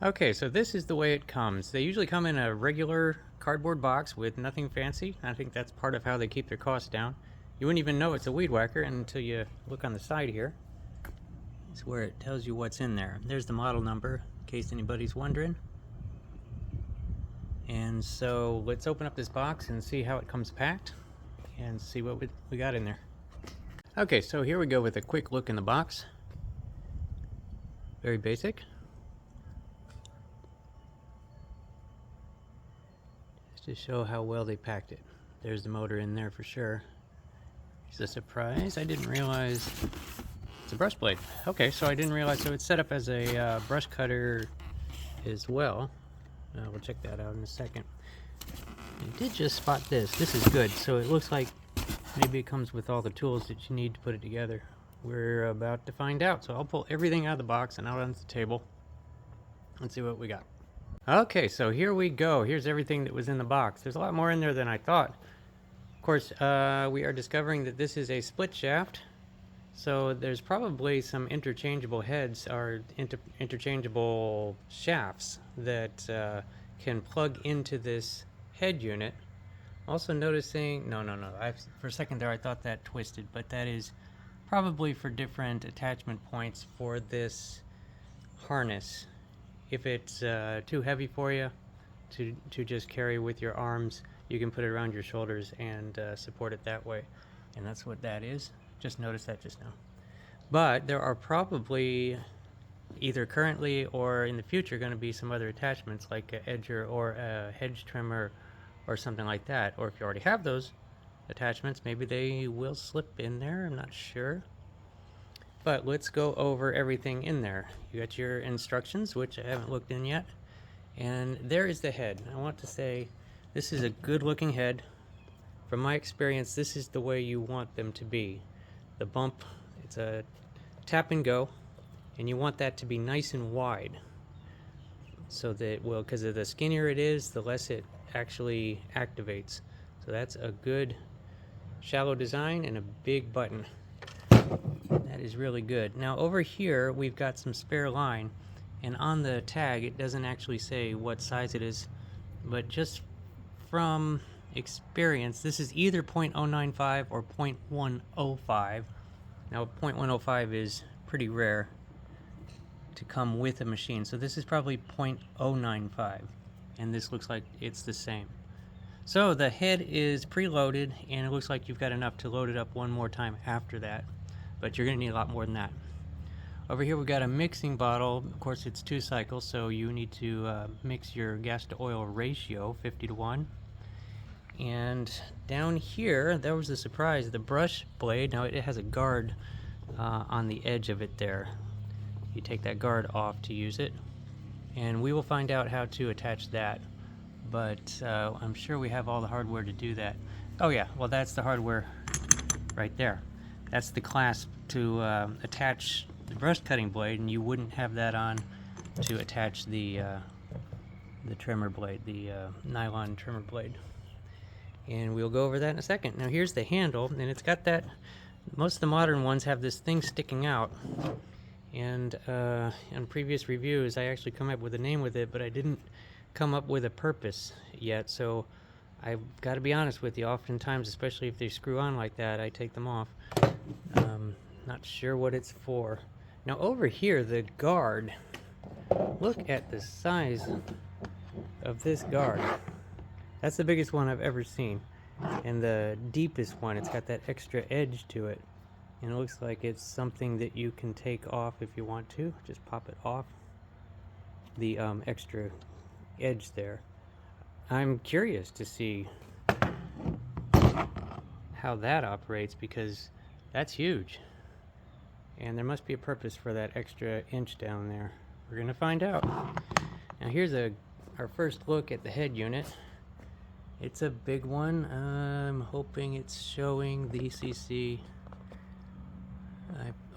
Okay, so this is the way it comes. They usually come in a regular cardboard box with nothing fancy. I think that's part of how they keep their costs down. You wouldn't even know it's a weed whacker until you look on the side here. It's where it tells you what's in there. There's the model number, in case anybody's wondering. And so let's open up this box and see how it comes packed and see what we got in there. Okay, so here we go with a quick look in the box. Very basic. Just to show how well they packed it. There's the motor in there for sure. It's a surprise. I didn't realize it's a brush blade. Okay, so I didn't realize, so it's set up as a brush cutter as well. We'll check that out in a second. I did just spot this. This is good. So it looks like maybe it comes with all the tools that you need to put it together. We're about to find out. So I'll pull everything out of the box and out onto the table and see what we got. Okay, so here we go. Here's everything that was in the box. There's a lot more in there than I thought. Of course, we are discovering that this is a split shaft. So there's probably some interchangeable heads or interchangeable shafts that can plug into this head unit. Also noticing, no, for a second there I thought that twisted, but that is probably for different attachment points for this harness. If it's too heavy for you to just carry with your arms, you can put it around your shoulders and support it that way. And that's what that is. Just noticed that just now. But there are probably either currently or in the future going to be some other attachments like an edger or a hedge trimmer or something like that. Or if you already have those attachments, maybe they will slip in there. I'm not sure. But let's go over everything in there. You got your instructions, which I haven't looked in yet. And there is the head. I want to say this is a good looking head. From my experience, this is the way you want them to be. The bump, it's a tap and go, and you want that to be nice and wide. So that, well, because the skinnier it is, the less it actually activates. So that's a good shallow design and a big button. That is really good. Now over here we've got some spare line, and on the tag it doesn't actually say what size it is, but just from experience this is either 0.095 or 0.105. Now 0.105 is pretty rare to come with a machine, so this is probably 0.095, and this looks like it's the same. So the head is preloaded, and it looks like you've got enough to load it up one more time after that, but you're going to need a lot more than that. Over here we've got a mixing bottle. Of course it's 2 cycles, so you need to mix your gas to oil ratio 50-to-1. And down here, there was a surprise, the brush blade. Now it has a guard on the edge of it there. You take that guard off to use it, and we will find out how to attach that, but I'm sure we have all the hardware to do that. Oh yeah, well that's the hardware right there. That's the clasp to attach the brush cutting blade, and you wouldn't have that on to attach the trimmer blade, the nylon trimmer blade. And we'll go over that in a second. Now here's the handle, and it's got that, most of the modern ones have this thing sticking out. And in previous reviews I actually come up with a name with it, but I didn't come up with a purpose yet. So I've got to be honest with you, oftentimes, especially if they screw on like that, I take them off. Not sure what it's for. Now over here, the guard, look at the size of this guard. That's the biggest one I've ever seen, and the deepest one. It's got that extra edge to it, and it looks like it's something that you can take off if you want to. Just pop it off, the extra edge there. I'm curious to see how that operates, because that's huge, and there must be a purpose for that extra inch down there. We're gonna find out. Now here's our first look at the head unit. It's a big one. I'm hoping it's showing the ECC,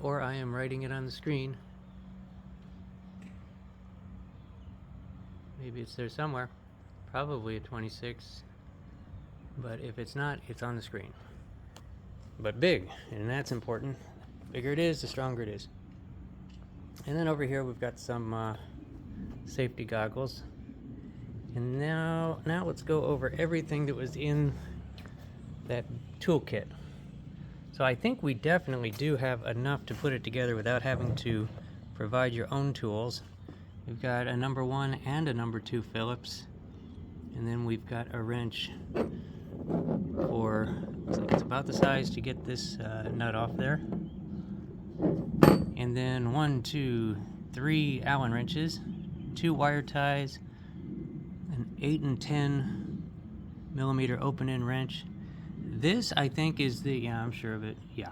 or I am writing it on the screen. Maybe it's there somewhere. Probably a 26, but if it's not, it's on the screen. But big, and that's important. The bigger it is, the stronger it is. And then over here we've got some safety goggles. And now let's go over everything that was in that toolkit. So I think we definitely do have enough to put it together without having to provide your own tools. We've got a number 1 and a number 2 Phillips, and then we've got a wrench for, looks like it's about the size to get this nut off there. And then 1, 2, 3 Allen wrenches, 2 wire ties, an 8 and 10 millimeter open end wrench. This, I think, is the, yeah, I'm sure of it, yeah.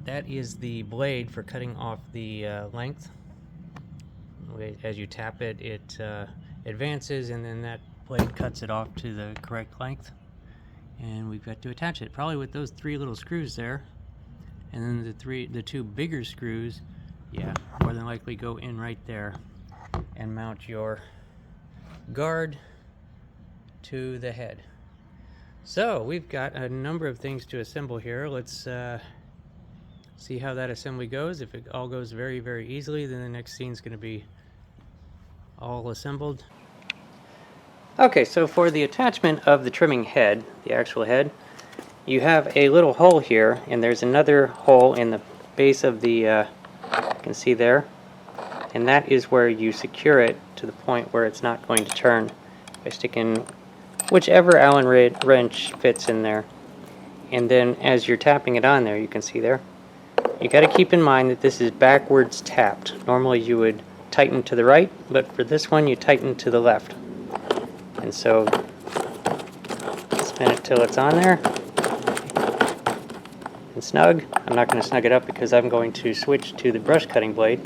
That is the blade for cutting off the length. As you tap it, it advances, and then that blade cuts it off to the correct length. And we've got to attach it, probably with those 3 little screws there. And then the 2 bigger screws, yeah, more than likely go in right there and mount your guard to the head. So we've got a number of things to assemble here. Let's see how that assembly goes. If it all goes very, very easily, then the next scene is going to be all assembled. Okay, so for the attachment of the trimming head, the actual head, you have a little hole here, and there's another hole in the base of the, you can see there, and that is where you secure it to the point where it's not going to turn by sticking whichever Allen wrench fits in there. And then as you're tapping it on there, you can see there, you got to keep in mind that this is backwards tapped. Normally you would tighten to the right, but for this one you tighten to the left. And so spin it till it's on there and snug. I'm not going to snug it up because I'm going to switch to the brush cutting blade,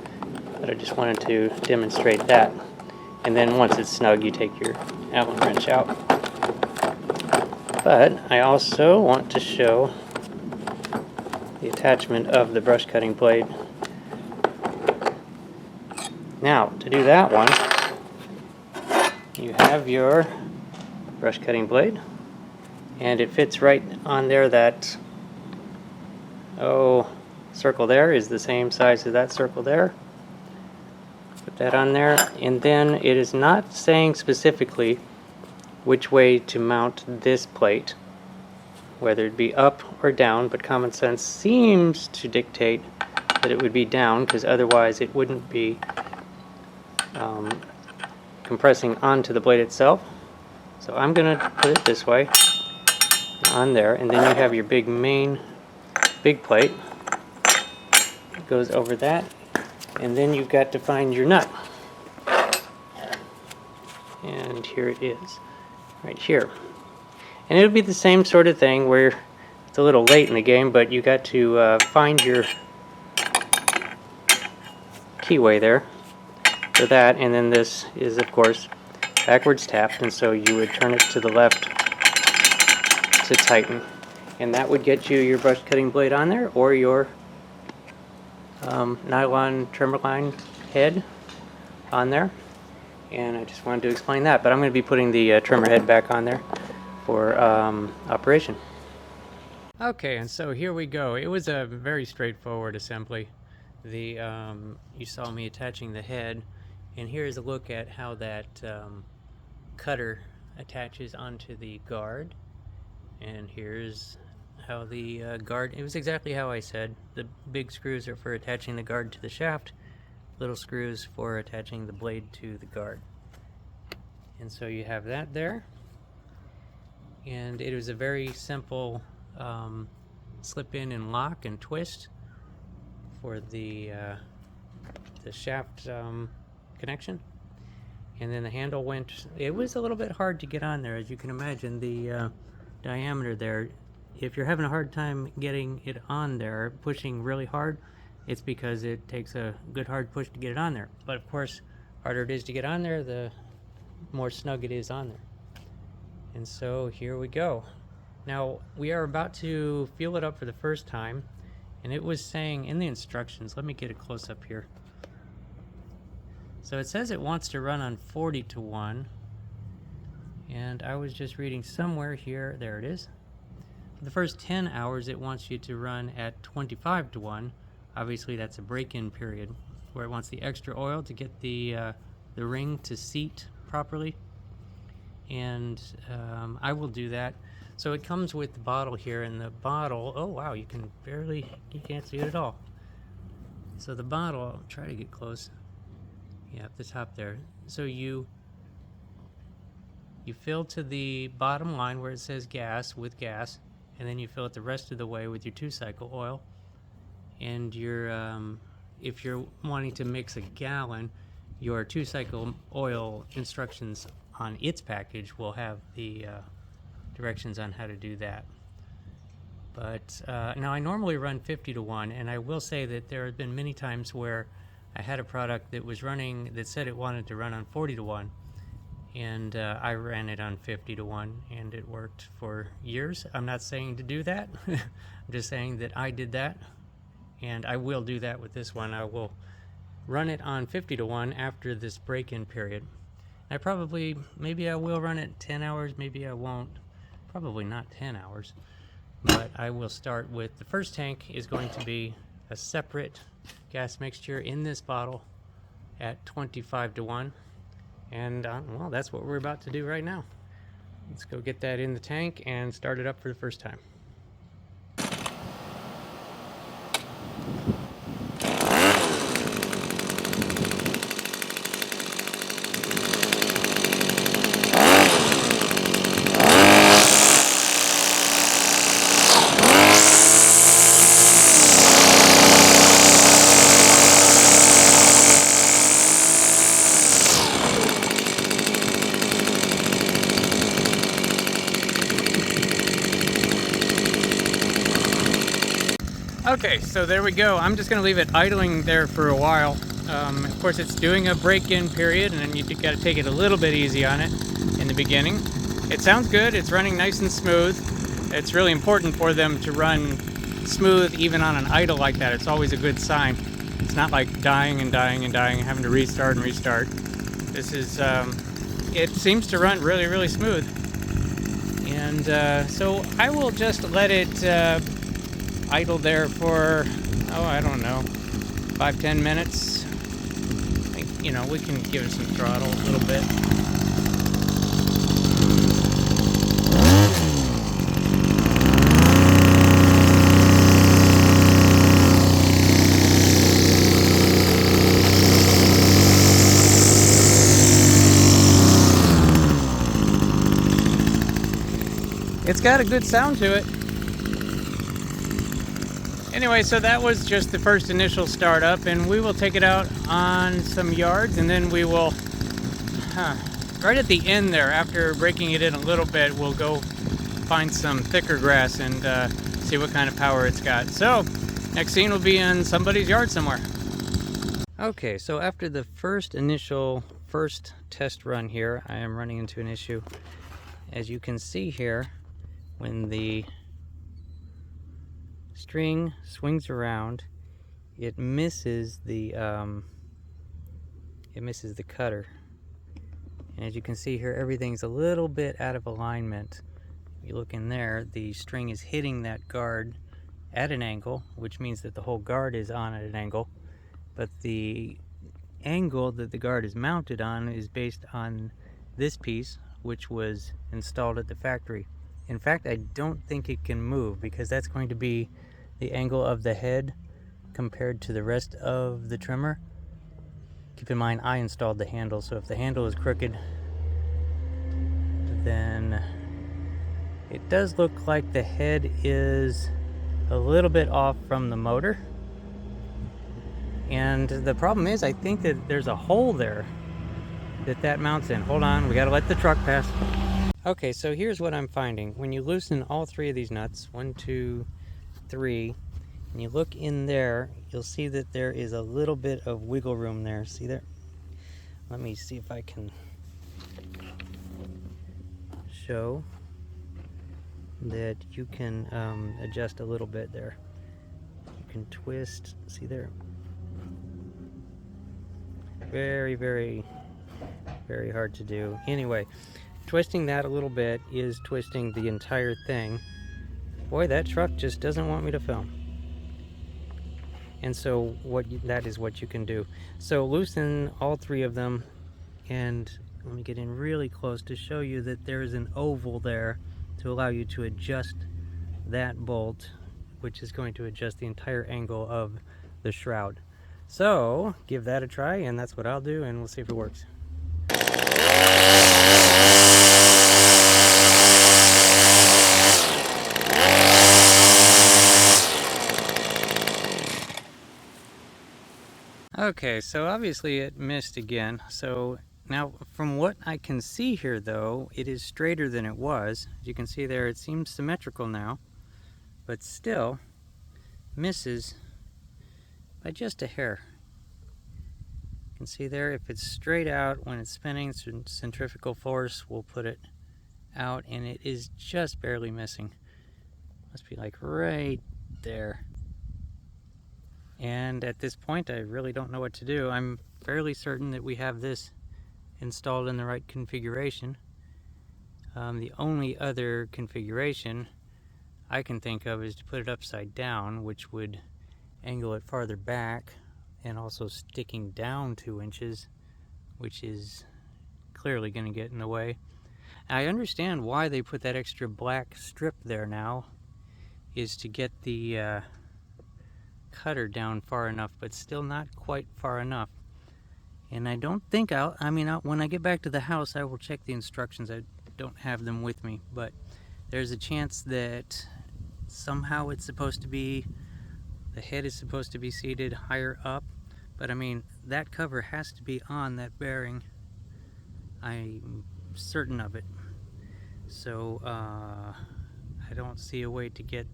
but I just wanted to demonstrate that. And then once it's snug, you take your Allen wrench out. But I also want to show the attachment of the brush cutting blade. Now, to do that one, you have your brush cutting blade, and it fits right on there. That circle there is the same size as that circle there. Put that on there, and then it is not saying specifically which way to mount this plate, whether it be up or down, but common sense seems to dictate that it would be down, because otherwise it wouldn't be compressing onto the blade itself. So I'm going to put it this way on there, and then you have your big plate. It goes over that, and then you've got to find your nut. And here it is, right here. And it'll be the same sort of thing where it's a little late in the game, but you got to find your keyway there for that, and then this is of course backwards tapped, and so you would turn it to the left to tighten, and that would get you your brush cutting blade on there, or your nylon trimmer line head on there. And I just wanted to explain that, but I'm going to be putting the trimmer head back on there for operation. Okay, and so here we go. It was a very straightforward assembly. You saw me attaching the head, and here's a look at how that cutter attaches onto the guard. And here's how the guard, it was exactly how I said. The big screws are for attaching the guard to the shaft, little screws for attaching the blade to the guard. And so you have that there. And it was a very simple slip in and lock and twist for the shaft connection. And then the handle went, it was a little bit hard to get on there, as you can imagine. The diameter there, if you're having a hard time getting it on there, pushing really hard, it's because it takes a good hard push to get it on there. But of course, harder it is to get on there, the more snug it is on there. And so here we go. Now we are about to fuel it up for the first time, and it was saying in the instructions, let me get a close up here. So it says it wants to run on 40-to-1, and I was just reading somewhere here, there it is. For the first 10 hours it wants you to run at 25-to-1. Obviously that's a break-in period where it wants the extra oil to get the the ring to seat properly, and I will do that. So it comes with the bottle here, and the bottle, oh wow, you can't see it at all. So the bottle, I'll try to get close. Yeah, at the top there. So you fill to the bottom line where it says gas with gas, and then you fill it the rest of the way with your 2-cycle oil. And if you're wanting to mix a gallon, your 2-cycle oil instructions on its package will have the directions on how to do that. But now I normally run 50 to 1, and I will say that there have been many times where I had a product that was running, that said it wanted to run on 40 to 1, and I ran it on 50 to 1, and it worked for years. I'm not saying to do that. I'm just saying that I did that, and I will do that with this one. I will run it on 50 to 1 after this break-in period. Maybe I will run it 10 hours, maybe I won't. Probably not 10 hours. But I will start with, the first tank is going to be a separate gas mixture in this bottle at 25 to 1. And well, that's what we're about to do right now. Let's go get that in the tank and start it up for the first time. Okay, so there we go. I'm just going to leave it idling there for a while. Of course, it's doing a break-in period, and then you got to take it a little bit easy on it in the beginning. It sounds good. It's running nice and smooth. It's really important for them to run smooth even on an idle like that. It's always a good sign. It's not like dying and dying and dying and having to restart and restart. This is, it seems to run really, really smooth. And so I will just let it idle there for, I don't know, 5-10 minutes. I think, we can give it some throttle a little bit. It's got a good sound to it. Anyway, so that was just the first initial startup, and we will take it out on some yards, and then we will, right at the end there, after breaking it in a little bit, we'll go find some thicker grass and see what kind of power it's got. So, next scene will be in somebody's yard somewhere. Okay, so after the first test run here, I am running into an issue. As you can see here, when the string swings around, it misses the cutter. And as you can see here, everything's a little bit out of alignment. If you look in there, the string is hitting that guard at an angle, which means that the whole guard is on at an angle. But the angle that the guard is mounted on is based on this piece, which was installed at the factory. In fact, I don't think it can move, because that's going to be the angle of the head compared to the rest of the trimmer. Keep in mind, I installed the handle, so if the handle is crooked, then it does look like the head is a little bit off from the motor. And the problem is, I think that there's a hole there that mounts in. Hold on, we gotta let the truck pass. Okay, so here's what I'm finding. When you loosen all three of these nuts, 1, 2, 3, and you look in there, you'll see that there is a little bit of wiggle room there. See there? Let me see if I can show that you can adjust a little bit there. You can twist, see there? Very, very, very hard to do. Anyway, twisting that a little bit is twisting the entire thing. Boy, that truck just doesn't want me to film. And so that is what you can do. So loosen all three of them And let me get in really close to show you that there is an oval there to allow you to adjust that bolt, which is going to adjust the entire angle of the shroud. So give that a try, and that's what I'll do, and we'll see if it works. Okay, so obviously it missed again. So now from what I can see here though, it is straighter than it was. As you can see there, it seems symmetrical now, but still misses by just a hair. You can see there, if it's straight out when it's spinning, centrifugal force will put it out, and it is just barely missing. Must be like right there. And at this point, I really don't know what to do. I'm fairly certain that we have this installed in the right configuration. The only other configuration I can think of is to put it upside down, which would angle it farther back, and also sticking down 2 inches, which is clearly going to get in the way. I understand why they put that extra black strip there now, is to get the cutter down far enough, but still not quite far enough. And I don't think when I get back to the house, I will check the instructions. I don't have them with me, but there's a chance that somehow it's supposed to be, the head is supposed to be seated higher up, but I mean, that cover has to be on that bearing. I'm certain of it. So I don't see a way to get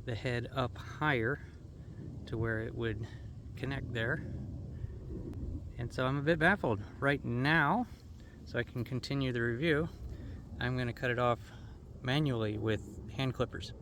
the head up higher to where it would connect there. And so I'm a bit baffled right now. So I can continue the review, I'm going to cut it off manually with hand clippers.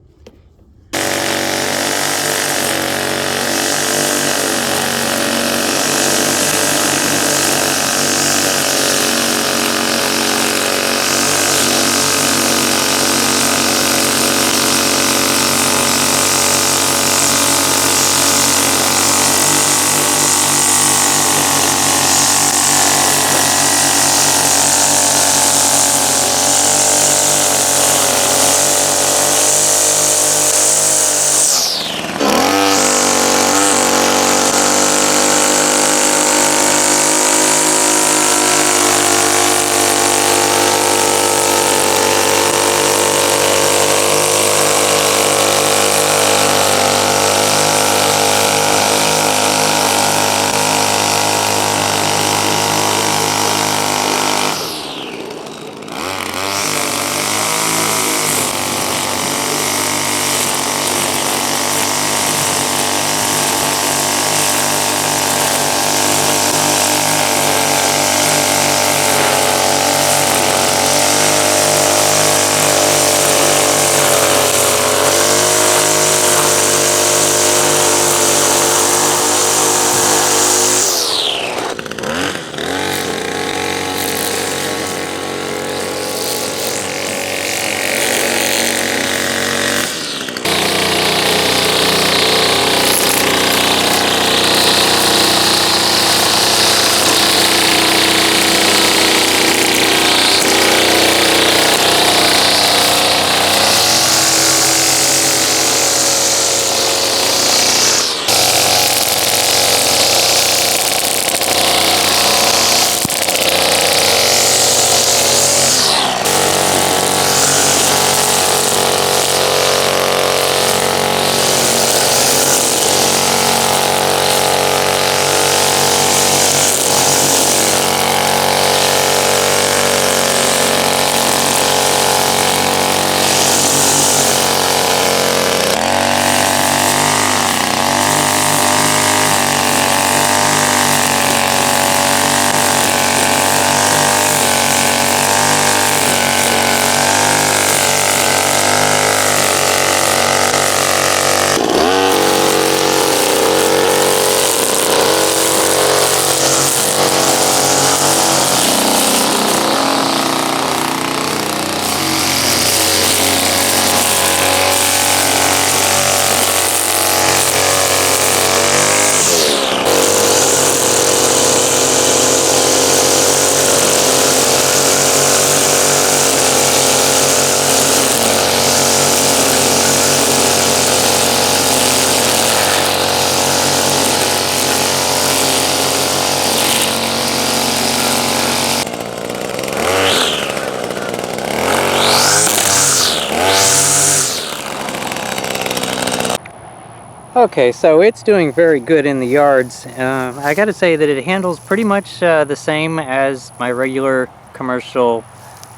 Okay, so it's doing very good in the yards. I gotta say that it handles pretty much the same as my regular commercial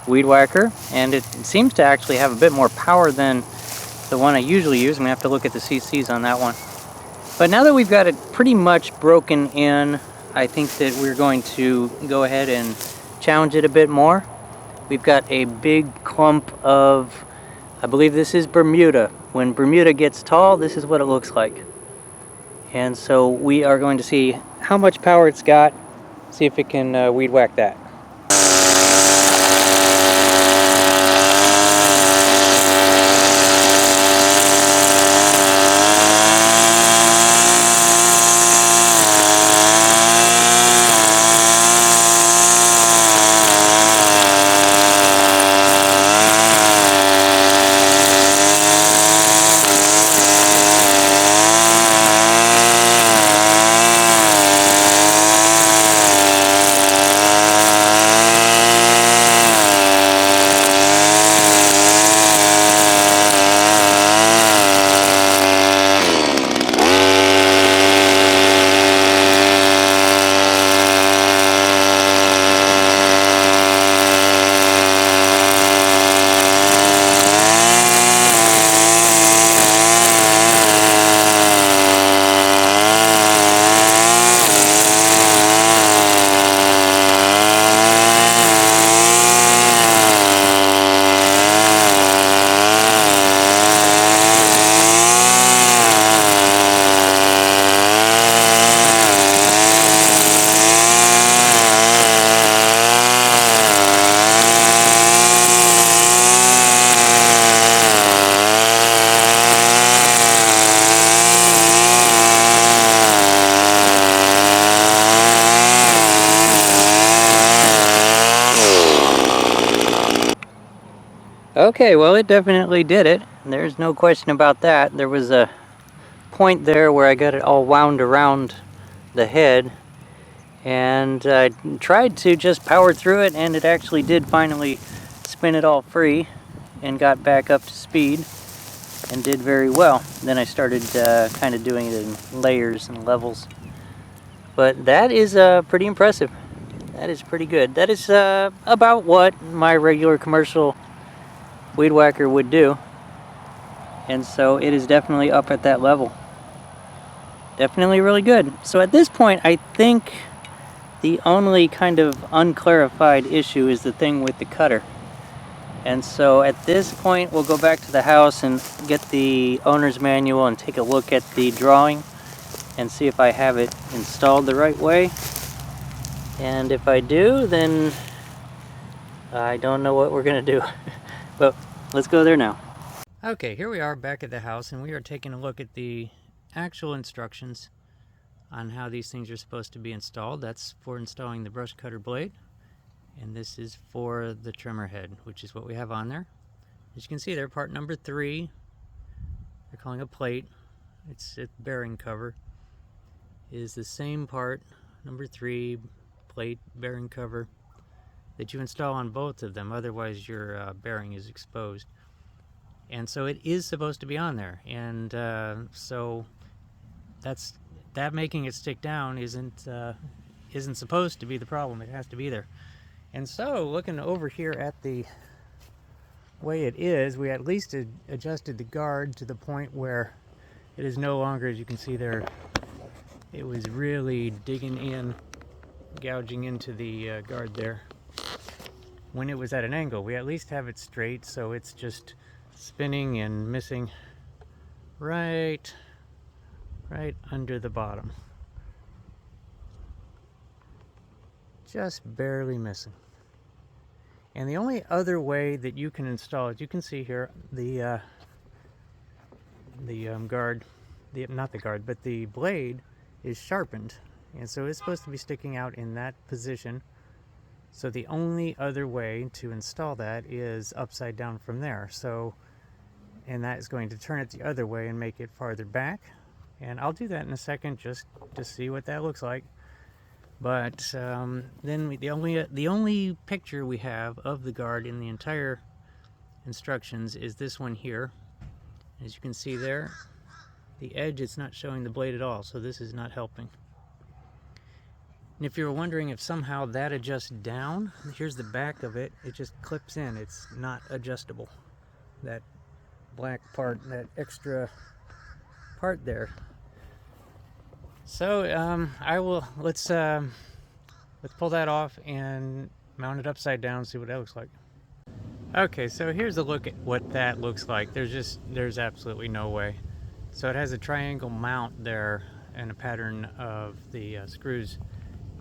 weed whacker, and it seems to actually have a bit more power than the one I usually use. I'm gonna have to look at the CCs on that one. But now that we've got it pretty much broken in, I think that we're going to go ahead and challenge it a bit more. We've got a big clump of, I believe this is Bermuda. When Bermuda gets tall, this is what it looks like. And so we are going to see how much power it's got, see if it can weed whack that. Okay, well, it definitely did it. There's no question about that. There was a point there where I got it all wound around the head, and I tried to just power through it, and it actually did finally spin it all free and got back up to speed and did very well. Then I started kind of doing it in layers and levels. But that is pretty impressive. That is pretty good. That is about what my regular commercial weed whacker would do, and so it is definitely up at that level. Definitely really good. So at this point, I think the only kind of unclarified issue is the thing with the cutter. And so at this point, we'll go back to the house and get the owner's manual and take a look at the drawing and see if I have it installed the right way. And if I do, then I don't know what we're gonna do. But let's go there now. Okay, here we are back at the house, and we are taking a look at the actual instructions on how these things are supposed to be installed. That's for installing the brush cutter blade, and this is for the trimmer head, which is what we have on there. As you can see there, part number 3, they're calling a plate, it's a bearing cover, is the same part, number 3, plate, bearing cover, that you install on both of them, otherwise your bearing is exposed. And so it is supposed to be on there, and so that making it stick down isn't supposed to be the problem. It has to be there. And so looking over here at the way it is, we at least adjusted the guard to the point where it is no longer, as you can see there, it was really digging in, gouging into the guard there when it was at an angle. We at least have it straight, so it's just spinning and missing right under the bottom. Just barely missing. And the only other way that you can install it, you can see here the guard, not the guard, but the blade is sharpened, and so it's supposed to be sticking out in that position. So the only other way to install that is upside down from there. So, and that is going to turn it the other way and make it farther back. And I'll do that in a second just to see what that looks like. But then the only picture we have of the guard in the entire instructions is this one here. As you can see there, the edge, it's not showing the blade at all, so this is not helping. And if you're wondering if somehow that adjusts down, here's the back of it. It just clips in. It's not adjustable. That black part, that extra part there. So let's pull that off and mount it upside down, see what that looks like. Okay, so here's a look at what that looks like. There's absolutely no way. So it has a triangle mount there and a pattern of the screws,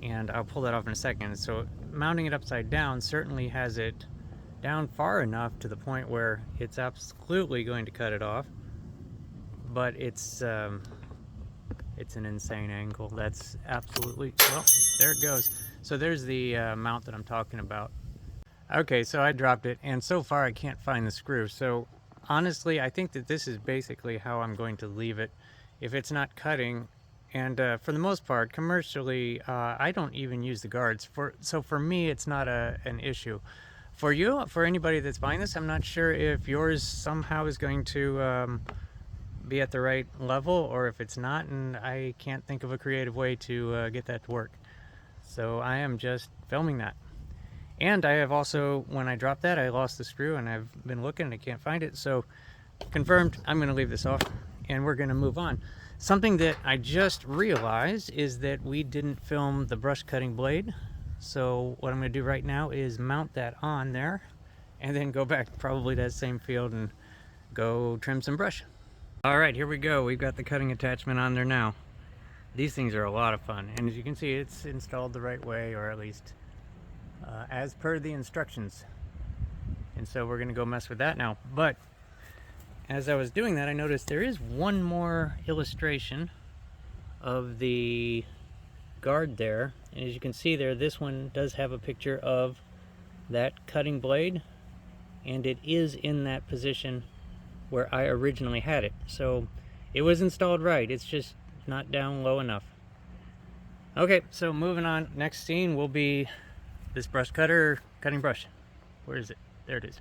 and I'll pull that off in a second. So mounting it upside down certainly has it down far enough to the point where it's absolutely going to cut it off, but it's an insane angle. That's absolutely, well, there it goes. So there's the mount that I'm talking about. Okay, so I dropped it, and so far I can't find the screw. So honestly, I think that this is basically how I'm going to leave it if it's not cutting. And for the most part, commercially, I don't even use the guards. So for me, it's not an issue. For you, for anybody that's buying this, I'm not sure if yours somehow is going to be at the right level, or if it's not, and I can't think of a creative way to get that to work. So I am just filming that. And I have also, when I dropped that, I lost the screw, and I've been looking and I can't find it. So confirmed, I'm going to leave this off and we're going to move on. Something that I just realized is that we didn't film the brush cutting blade. So what I'm going to do right now is mount that on there and then go back probably to that same field and go trim some brush. All right, here we go. We've got the cutting attachment on there now. These things are a lot of fun, and as you can see, it's installed the right way, or at least as per the instructions. And so we're going to go mess with that now. But as I was doing that, I noticed there is one more illustration of the guard there, and as you can see there, this one does have a picture of that cutting blade, and it is in that position where I originally had it. So it was installed right, it's just not down low enough. Okay, so moving on, next scene will be this brush cutter cutting brush. Where is it? There it is.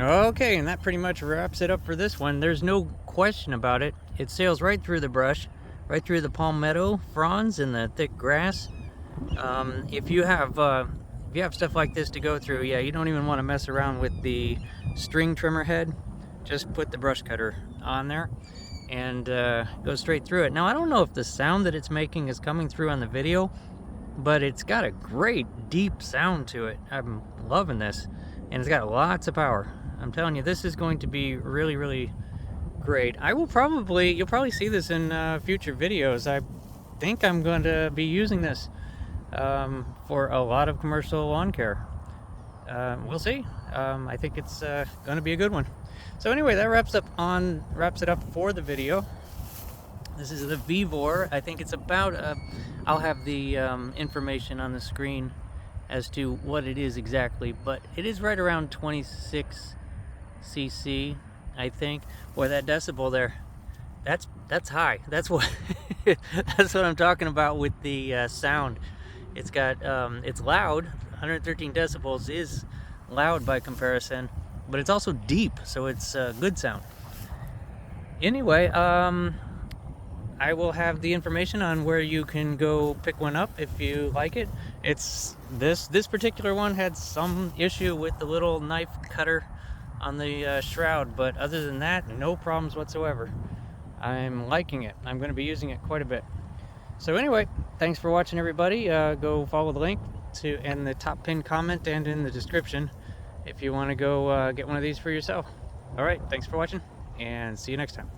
Okay, and that pretty much wraps it up for this one. There's no question about it. It sails right through the brush, right through the palmetto fronds and the thick grass. If you have stuff like this to go through, yeah, you don't even want to mess around with the string trimmer head. Just put the brush cutter on there and go straight through it. Now, I don't know if the sound that it's making is coming through on the video, but it's got a great deep sound to it. I'm loving this, and it's got lots of power. I'm telling you, this is going to be really, really great. You'll probably see this in future videos. I think I'm going to be using this for a lot of commercial lawn care. We'll see. I think it's going to be a good one. So anyway, that wraps it up for the video. This is the VEVOR. I think it's about, I'll have the information on the screen as to what it is exactly, but it is right around 26 cc, I think. Boy, that decibel there, that's high. That's what That's what I'm talking about with the sound. It's got, it's loud. 113 decibels is loud by comparison, but it's also deep, so it's good sound. Anyway, I will have the information on where you can go pick one up if you like it. It's this particular one had some issue with the little knife cutter on the shroud, but other than that, no problems whatsoever. I'm liking it. I'm going to be using it quite a bit. So anyway, thanks for watching, everybody. Go follow the link in the top pinned comment and in the description if you want to go get one of these for yourself. All right, thanks for watching, and see you next time.